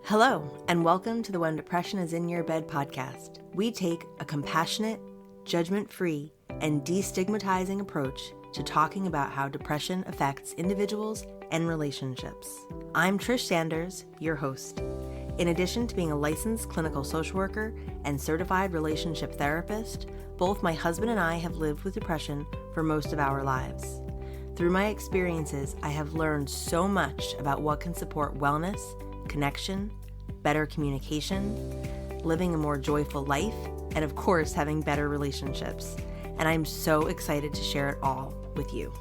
Hello, and welcome to the When Depression is in Your Bed podcast. We take a compassionate, judgment-free, and destigmatizing approach to talking about how depression affects individuals and relationships. I'm Trish Sanders, your host. In addition to being a licensed clinical social worker and certified relationship therapist, both my husband and I have lived with depression for most of our lives. Through my experiences, I have learned so much about what can support wellness, connection, better communication, living a more joyful life, and of course, having better relationships. And I'm so excited to share it all with you.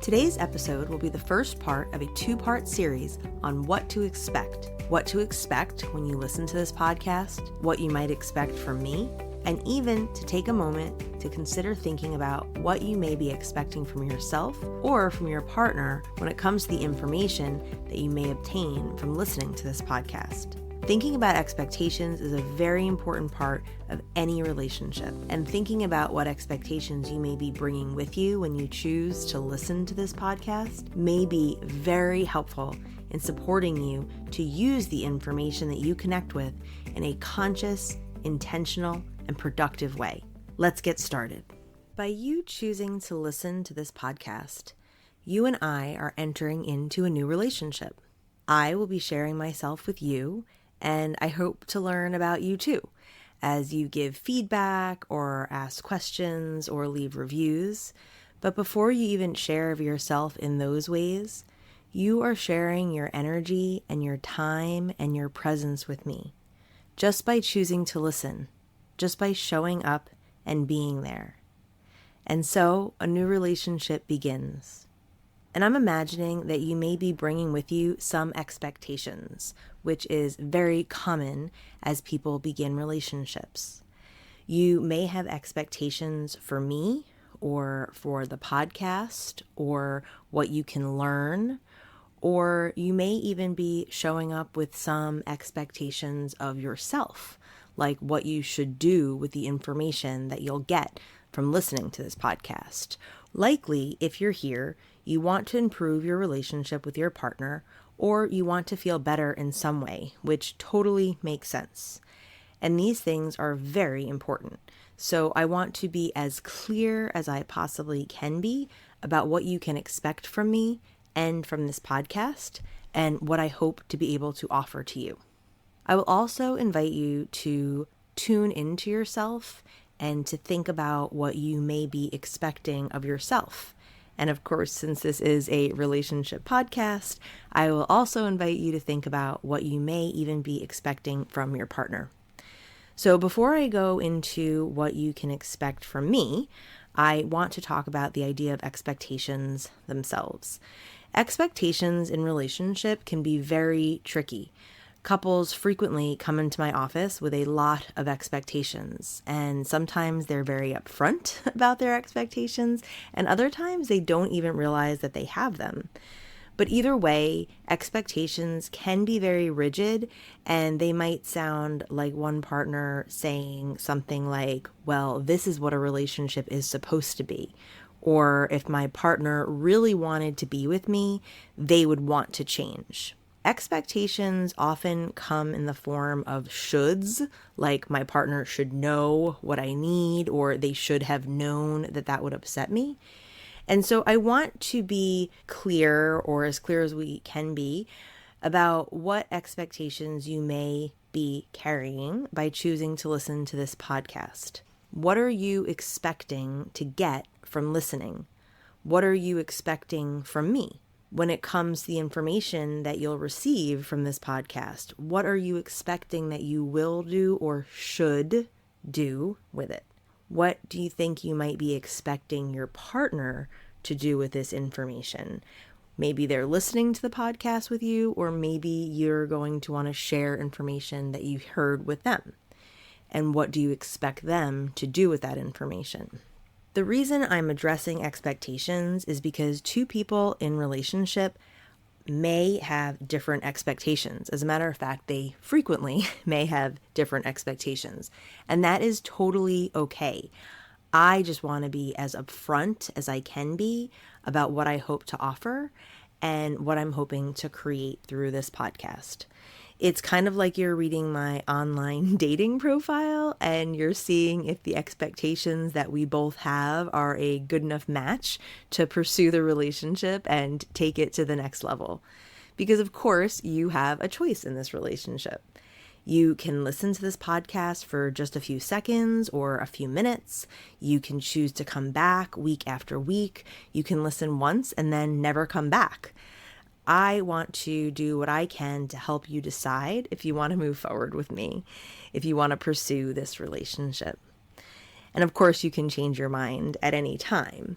Today's episode will be the first part of a two-part series on what to expect. What to expect when you listen to this podcast, what you might expect from me, and even to take a moment to consider thinking about what you may be expecting from yourself or from your partner when it comes to the information that you may obtain from listening to this podcast. Thinking about expectations is a very important part of any relationship, and thinking about what expectations you may be bringing with you when you choose to listen to this podcast may be very helpful in supporting you to use the information that you connect with in a conscious, intentional, and productive way. Let's get started. By you choosing to listen to this podcast, you and I are entering into a new relationship. I will be sharing myself with you, and I hope to learn about you too, as you give feedback or ask questions or leave reviews. But before you even share of yourself in those ways, you are sharing your energy and your time and your presence with me, just by choosing to listen, just by showing up and being there. And so a new relationship begins. And I'm imagining that you may be bringing with you some expectations, which is very common as people begin relationships. You may have expectations for me or for the podcast or what you can learn, or you may even be showing up with some expectations of yourself, like what you should do with the information that you'll get from listening to this podcast. Likely, if you're here, you want to improve your relationship with your partner, or you want to feel better in some way, which totally makes sense. And these things are very important. So I want to be as clear as I possibly can be about what you can expect from me and from this podcast, and what I hope to be able to offer to you. I will also invite you to tune into yourself and to think about what you may be expecting of yourself. And of course, since this is a relationship podcast, I will also invite you to think about what you may even be expecting from your partner. So before I go into what you can expect from me, I want to talk about the idea of expectations themselves. Expectations in relationship can be very tricky. Couples frequently come into my office with a lot of expectations, and sometimes they're very upfront about their expectations, and other times they don't even realize that they have them. But either way, expectations can be very rigid, and they might sound like one partner saying something like, well, this is what a relationship is supposed to be. Or if my partner really wanted to be with me, they would want to change. Expectations often come in the form of shoulds, like my partner should know what I need, or they should have known that that would upset me. And so I want to be clear, or as clear as we can be, about what expectations you may be carrying by choosing to listen to this podcast. What are you expecting to get from listening? What are you expecting from me? When it comes to the information that you'll receive from this podcast, what are you expecting that you will do or should do with it? What do you think you might be expecting your partner to do with this information? Maybe they're listening to the podcast with you, or maybe you're going to want to share information that you heard with them. And what do you expect them to do with that information? The reason I'm addressing expectations is because two people in relationship may have different expectations. As a matter of fact, they frequently may have different expectations, and that is totally okay. I just want to be as upfront as I can be about what I hope to offer and what I'm hoping to create through this podcast. It's kind of like you're reading my online dating profile and you're seeing if the expectations that we both have are a good enough match to pursue the relationship and take it to the next level. Because of course, you have a choice in this relationship. You can listen to this podcast for just a few seconds or a few minutes. You can choose to come back week after week. You can listen once and then never come back. I want to do what I can to help you decide if you want to move forward with me, if you want to pursue this relationship. And of course, you can change your mind at any time.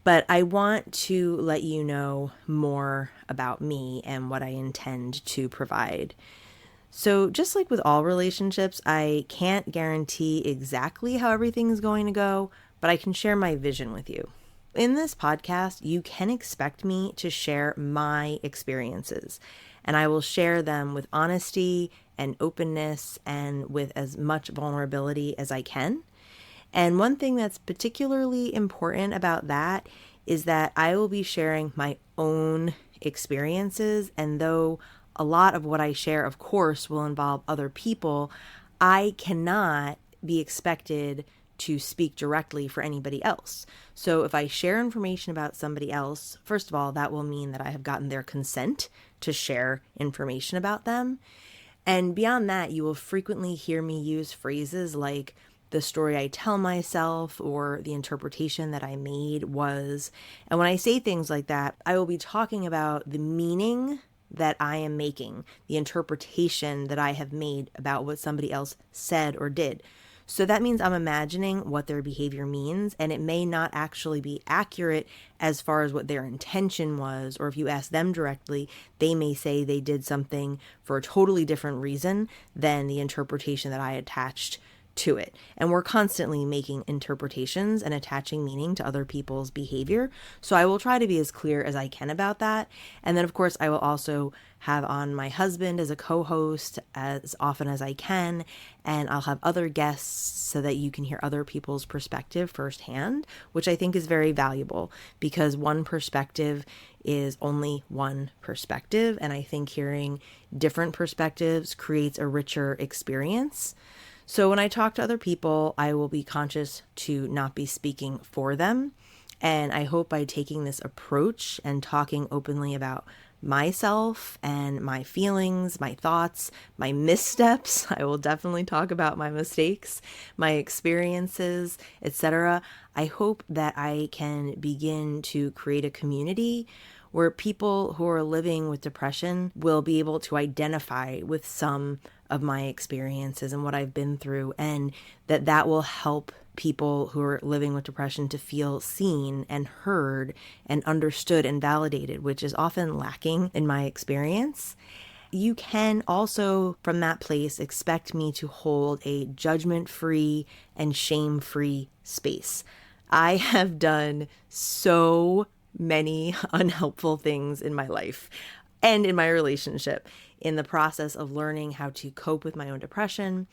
But I want to let you know more about me and what I intend to provide. So just like with all relationships, I can't guarantee exactly how everything is going to go, but I can share my vision with you. In this podcast, you can expect me to share my experiences, and I will share them with honesty and openness and with as much vulnerability as I can. And one thing that's particularly important about that is that I will be sharing my own experiences, and though a lot of what I share, of course, will involve other people, I cannot be expected to speak directly for anybody else. So if I share information about somebody else, first of all, that will mean that I have gotten their consent to share information about them. And beyond that, you will frequently hear me use phrases like the story I tell myself or the interpretation that I made was. And when I say things like that, I will be talking about the meaning that I am making, the interpretation that I have made about what somebody else said or did. So that means I'm imagining what their behavior means, and it may not actually be accurate as far as what their intention was, or if you ask them directly, they may say they did something for a totally different reason than the interpretation that I attached to it. And we're constantly making interpretations and attaching meaning to other people's behavior. So I will try to be as clear as I can about that. And then of course I will also have on my husband as a co-host as often as I can. And I'll have other guests so that you can hear other people's perspective firsthand, which I think is very valuable because one perspective is only one perspective. And I think hearing different perspectives creates a richer experience. So when I talk to other people, I will be conscious to not be speaking for them. And I hope by taking this approach and talking openly about myself and my feelings, my thoughts, my missteps, I will definitely talk about my mistakes, my experiences, etc. I hope that I can begin to create a community where people who are living with depression will be able to identify with some of my experiences and what I've been through, and that will help people who are living with depression to feel seen and heard and understood and validated, which is often lacking in my experience. You can also, from that place, expect me to hold a judgment-free and shame-free space. I have done so many unhelpful things in my life and in my relationship in the process of learning how to cope with my own depression.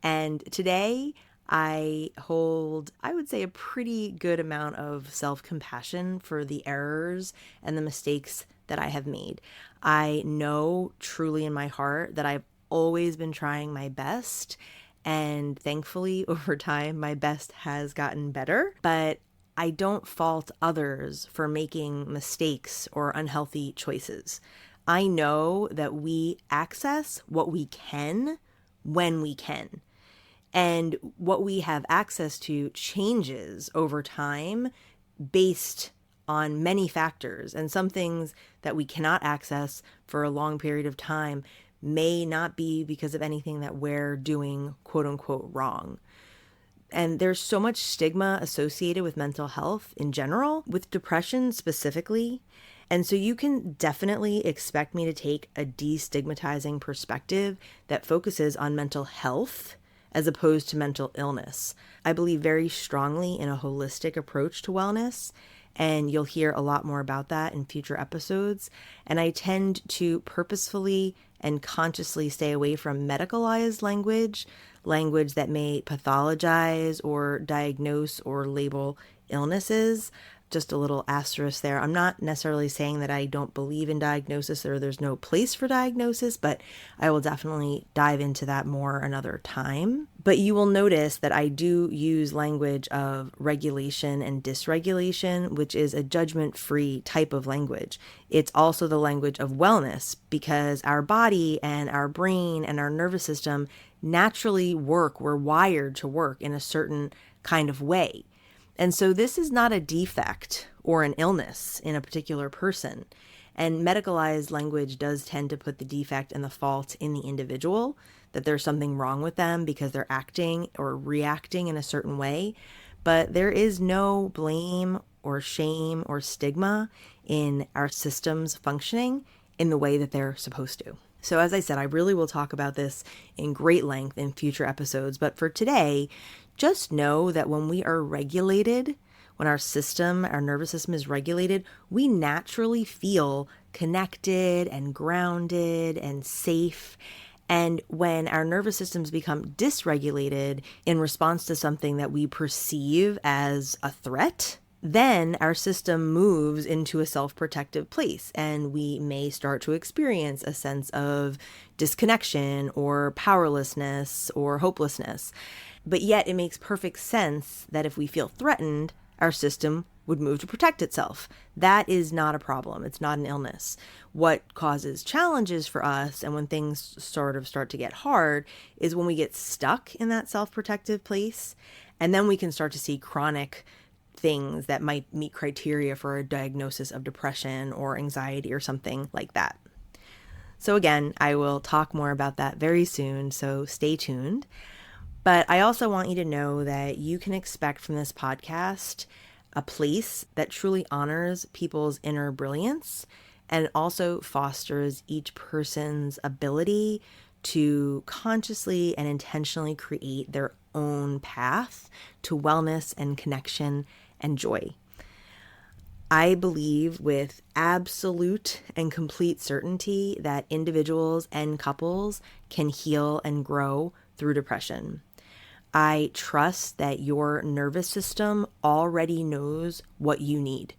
And today I hold, I would say, a pretty good amount of self-compassion for the errors and the mistakes that I have made. I know truly in my heart that I've always been trying my best, and thankfully over time my best has gotten better, but I don't fault others for making mistakes or unhealthy choices. I know that we access what we can when we can. And what we have access to changes over time based on many factors. And some things that we cannot access for a long period of time may not be because of anything that we're doing, quote unquote, wrong. And there's so much stigma associated with mental health in general, with depression specifically. And so you can definitely expect me to take a destigmatizing perspective that focuses on mental health as opposed to mental illness. I believe very strongly in a holistic approach to wellness, and you'll hear a lot more about that in future episodes. And I tend to purposefully and consciously stay away from medicalized language that may pathologize or diagnose or label illnesses. just a little asterisk there. I'm not necessarily saying that I don't believe in diagnosis or there's no place for diagnosis, but I will definitely dive into that more another time. But you will notice that I do use language of regulation and dysregulation, which is a judgment-free type of language. It's also the language of wellness because our body and our brain and our nervous system naturally work. We're wired to work in a certain kind of way. And so this is not a defect or an illness in a particular person. And medicalized language does tend to put the defect and the fault in the individual, that there's something wrong with them because they're acting or reacting in a certain way. But there is no blame or shame or stigma in our systems functioning in the way that they're supposed to. So as I said, I really will talk about this in great length in future episodes. But for today, just know that when we are regulated, when our nervous system is regulated, we naturally feel connected and grounded and safe. And when our nervous systems become dysregulated in response to something that we perceive as a threat, then our system moves into a self-protective place and we may start to experience a sense of disconnection or powerlessness or hopelessness. But yet it makes perfect sense that if we feel threatened, our system would move to protect itself. That is not a problem. It's not an illness. What causes challenges for us and when things sort of start to get hard is when we get stuck in that self-protective place, and then we can start to see chronic things that might meet criteria for a diagnosis of depression or anxiety or something like that. So again, I will talk more about that very soon, so stay tuned. But I also want you to know that you can expect from this podcast a place that truly honors people's inner brilliance and also fosters each person's ability to consciously and intentionally create their own path to wellness and connection and joy. I believe with absolute and complete certainty that individuals and couples can heal and grow through depression. I trust that your nervous system already knows what you need.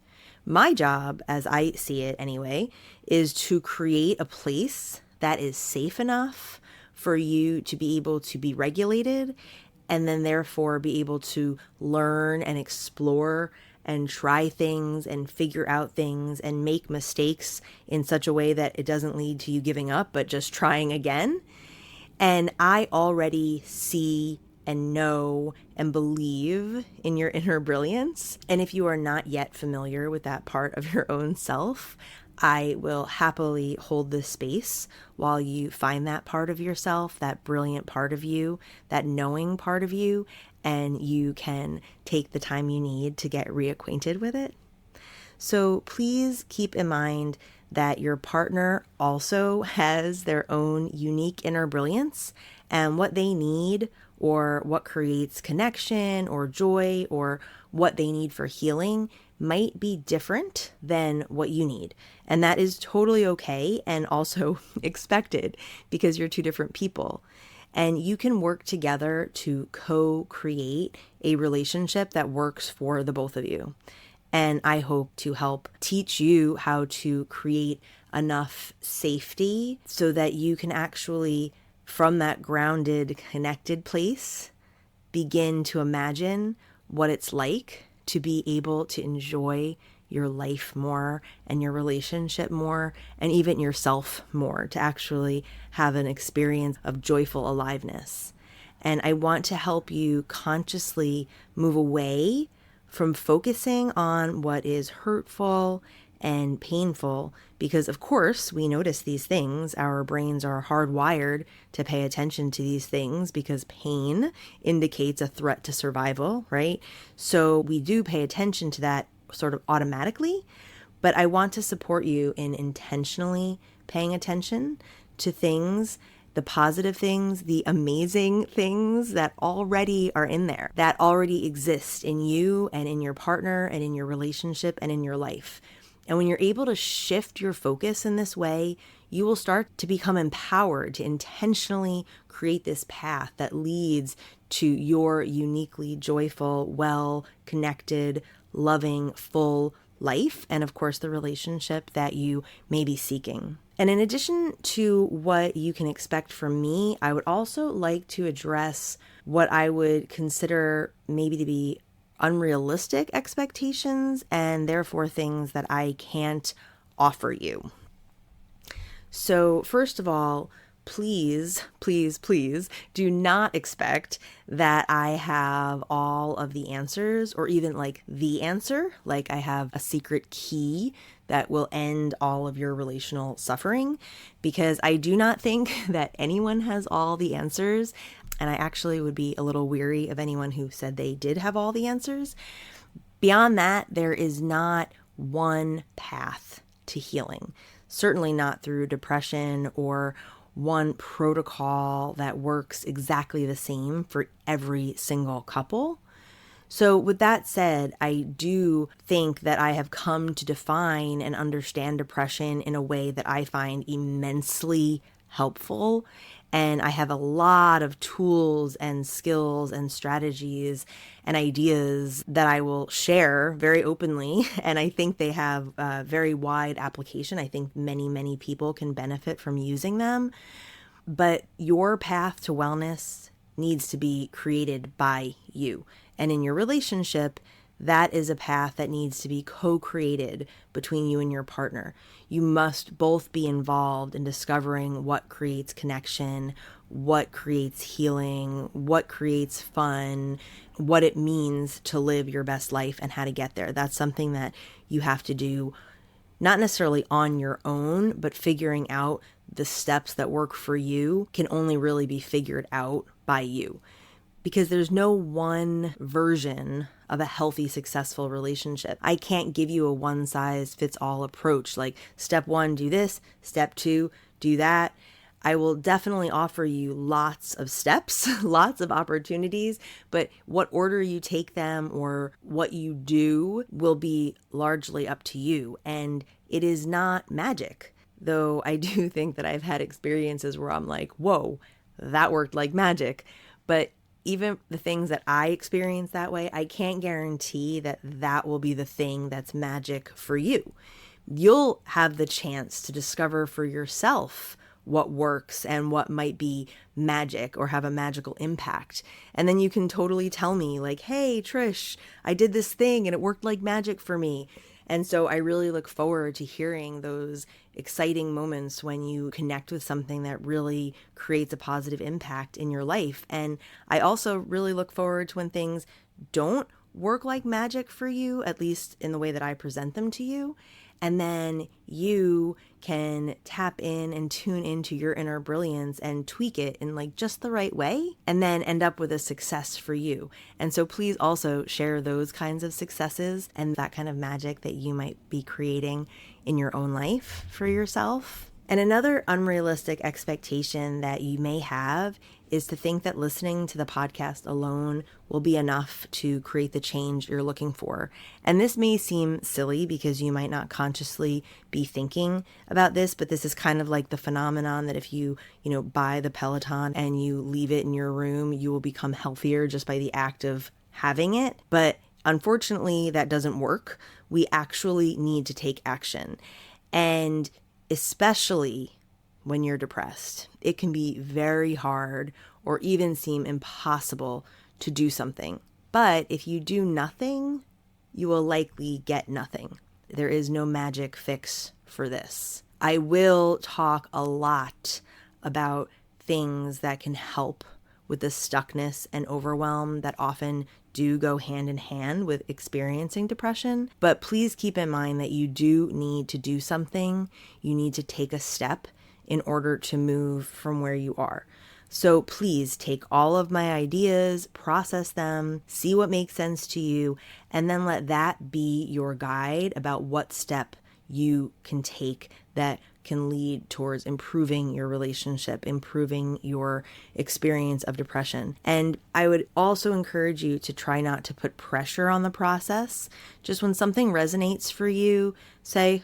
My job, as I see it anyway, is to create a place that is safe enough for you to be able to be regulated and then therefore be able to learn and explore and try things and figure out things and make mistakes in such a way that it doesn't lead to you giving up, but just trying again. And I already see and know and believe in your inner brilliance. And if you are not yet familiar with that part of your own self, I will happily hold this space while you find that part of yourself, that brilliant part of you, that knowing part of you, and you can take the time you need to get reacquainted with it. So please keep in mind that your partner also has their own unique inner brilliance, and what they need or what creates connection or joy or what they need for healing might be different than what you need. And that is totally okay and also expected because you're two different people. And you can work together to co-create a relationship that works for the both of you. And I hope to help teach you how to create enough safety so that you can actually, from that grounded, connected place, begin to imagine what it's like to be able to enjoy your life more and your relationship more and even yourself more, to actually have an experience of joyful aliveness. And I want to help you consciously move away from focusing on what is hurtful and painful, because of course we notice these things. Our brains are hardwired to pay attention to these things because pain indicates a threat to survival, right? So we do pay attention to that sort of automatically, but I want to support you in intentionally paying attention to things, the positive things, the amazing things that already are in there, that already exist in you and in your partner and in your relationship and in your life. And when you're able to shift your focus in this way, you will start to become empowered to intentionally create this path that leads to your uniquely joyful, well-connected loving, full life, and of course, the relationship that you may be seeking. And in addition to what you can expect from me, I would also like to address what I would consider maybe to be unrealistic expectations and therefore things that I can't offer you. So first of all, please, please, please do not expect that I have all of the answers or even like the answer, like I have a secret key that will end all of your relational suffering, because I do not think that anyone has all the answers. And I actually would be a little weary of anyone who said they did have all the answers. Beyond that, there is not one path to healing, certainly not through depression or one protocol that works exactly the same for every single couple. So with that said, I do think that I have come to define and understand depression in a way that I find immensely helpful. And I have a lot of tools and skills and strategies and ideas that I will share very openly. And I think they have a very wide application. I think many, many people can benefit from using them. But your path to wellness needs to be created by you. And in your relationship, that is a path that needs to be co-created between you and your partner. You must both be involved in discovering what creates connection, what creates healing, what creates fun, what it means to live your best life and how to get there. That's something that you have to do, not necessarily on your own, but figuring out the steps that work for you can only really be figured out by you. Because there's no one version of a healthy, successful relationship. I can't give you a one-size-fits-all approach, like step 1, do this, step 2, do that. I will definitely offer you lots of steps, lots of opportunities, but what order you take them or what you do will be largely up to you. And it is not magic, though I do think that I've had experiences where I'm like, whoa, that worked like magic. But even the things that I experience that way, I can't guarantee that that will be the thing that's magic for you. You'll have the chance to discover for yourself what works and what might be magic or have a magical impact. And then you can totally tell me like, hey, Trish, I did this thing and it worked like magic for me. And so I really look forward to hearing those exciting moments when you connect with something that really creates a positive impact in your life. And I also really look forward to when things don't work like magic for you, at least in the way that I present them to you. And then you can tap in and tune into your inner brilliance and tweak it in like just the right way and then end up with a success for you. And so please also share those kinds of successes and that kind of magic that you might be creating in your own life for yourself. And another unrealistic expectation that you may have is to think that listening to the podcast alone will be enough to create the change you're looking for. And this may seem silly because you might not consciously be thinking about this, but this is kind of like the phenomenon that if you buy the Peloton and you leave it in your room, you will become healthier just by the act of having it. But unfortunately, that doesn't work. We actually need to take action. And especially when you're depressed, it can be very hard or even seem impossible to do something. But if you do nothing, you will likely get nothing. There is no magic fix for this. I will talk a lot about things that can help with the stuckness and overwhelm that often do go hand in hand with experiencing depression. But please keep in mind that you do need to do something. You need to take a step in order to move from where you are. So please take all of my ideas, process them, see what makes sense to you, and then let that be your guide about what step you can take that can lead towards improving your relationship, improving your experience of depression. And I would also encourage you to try not to put pressure on the process. Just when something resonates for you, say,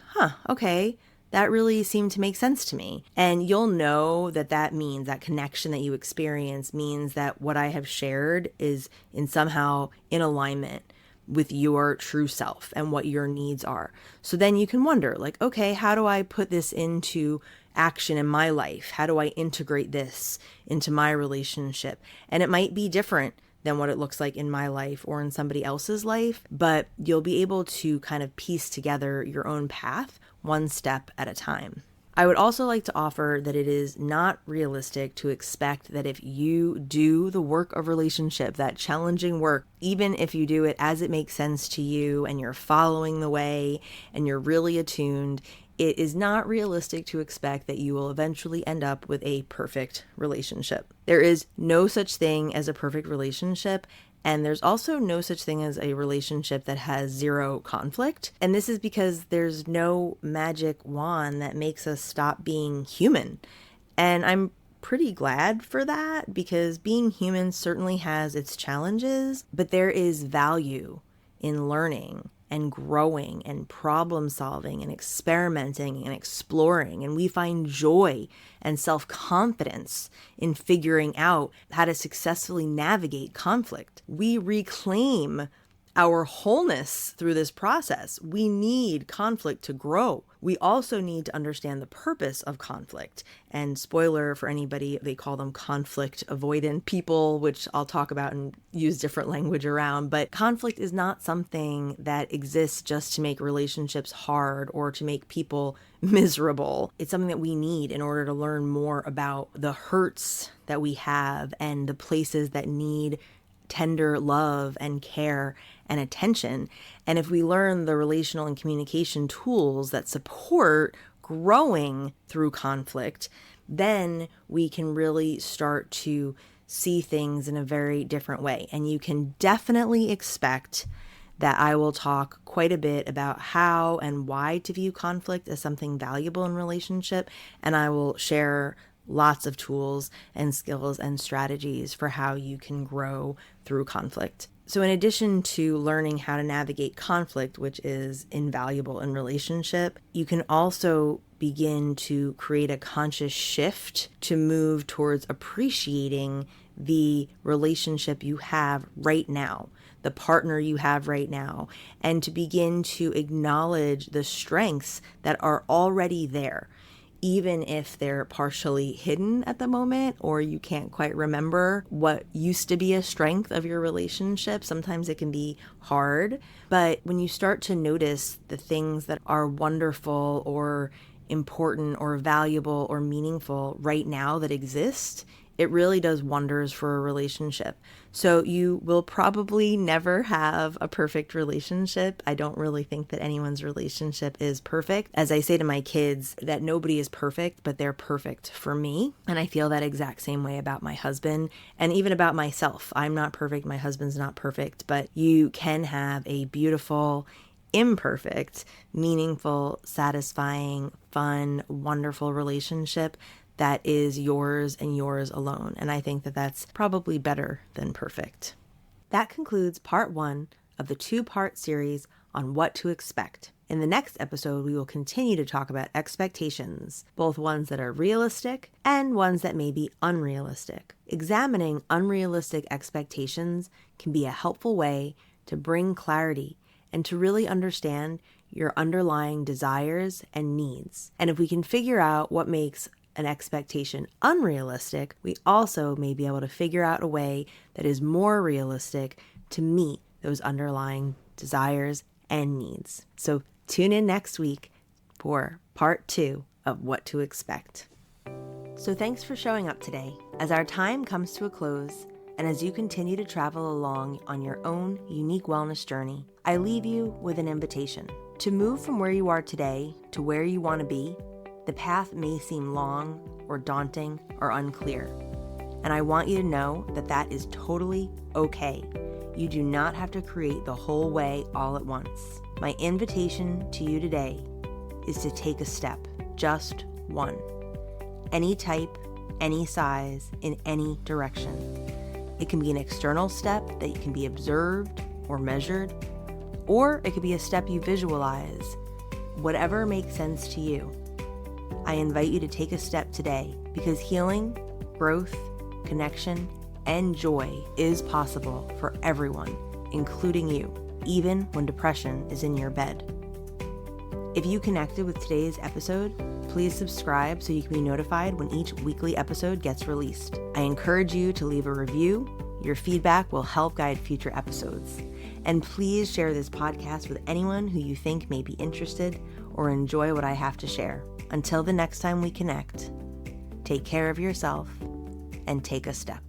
okay, that really seemed to make sense to me. And you'll know that means that connection that you experience means that what I have shared is somehow in alignment. with your true self and what your needs are. So then you can wonder, like, okay, how do I put this into action in my life? How do I integrate this into my relationship? And it might be different than what it looks like in my life or in somebody else's life, but you'll be able to kind of piece together your own path one step at a time. I would also like to offer that it is not realistic to expect that if you do the work of relationship, that challenging work, even if you do it as it makes sense to you and you're following the way and you're really attuned, it is not realistic to expect that you will eventually end up with a perfect relationship. There is no such thing as a perfect relationship. And there's also no such thing as a relationship that has zero conflict. And this is because there's no magic wand that makes us stop being human. And I'm pretty glad for that, because being human certainly has its challenges, but there is value in learning and growing and problem solving and experimenting and exploring. And we find joy and self-confidence in figuring out how to successfully navigate conflict. We reclaim our wholeness through this process. We need conflict to grow. We also need to understand the purpose of conflict. And spoiler for anybody, they call them conflict avoidant people, which I'll talk about and use different language around. But conflict is not something that exists just to make relationships hard or to make people miserable. It's something that we need in order to learn more about the hurts that we have and the places that need tender love and care and attention. And if we learn the relational and communication tools that support growing through conflict, then we can really start to see things in a very different way. And you can definitely expect that I will talk quite a bit about how and why to view conflict as something valuable in relationship. And I will share lots of tools and skills and strategies for how you can grow through conflict. So in addition to learning how to navigate conflict, which is invaluable in relationship, you can also begin to create a conscious shift to move towards appreciating the relationship you have right now, the partner you have right now, and to begin to acknowledge the strengths that are already there, even if they're partially hidden at the moment, or you can't quite remember what used to be a strength of your relationship. Sometimes it can be hard, but when you start to notice the things that are wonderful or important or valuable or meaningful right now that exist, it really does wonders for a relationship. So you will probably never have a perfect relationship. I don't really think that anyone's relationship is perfect. As I say to my kids, that nobody is perfect, but they're perfect for me. And I feel that exact same way about my husband and even about myself. I'm not perfect. My husband's not perfect, but you can have a beautiful, imperfect, meaningful, satisfying, fun, wonderful relationship that is yours and yours alone. And I think that that's probably better than perfect. That concludes part 1 of the 2-part series on what to expect. In the next episode, we will continue to talk about expectations, both ones that are realistic and ones that may be unrealistic. Examining unrealistic expectations can be a helpful way to bring clarity and to really understand your underlying desires and needs. And if we can figure out what makes an expectation unrealistic, we also may be able to figure out a way that is more realistic to meet those underlying desires and needs. So tune in next week for part 2 of what to expect. So thanks for showing up today. As our time comes to a close, and as you continue to travel along on your own unique wellness journey, I leave you with an invitation to move from where you are today to where you want to be. The path may seem long or daunting or unclear, and I want you to know that that is totally okay. You do not have to create the whole way all at once. My invitation to you today is to take a step, just one. Any type, any size, in any direction. It can be an external step that can be observed or measured, or it could be a step you visualize. Whatever makes sense to you. I invite you to take a step today, because healing, growth, connection, and joy is possible for everyone, including you. even when depression is in your bed. If you connected with today's episode, please subscribe so you can be notified when each weekly episode gets released. I encourage you to leave a review. Your feedback will help guide future episodes. And please share this podcast with anyone who you think may be interested or enjoy what I have to share. Until the next time we connect, take care of yourself and take a step.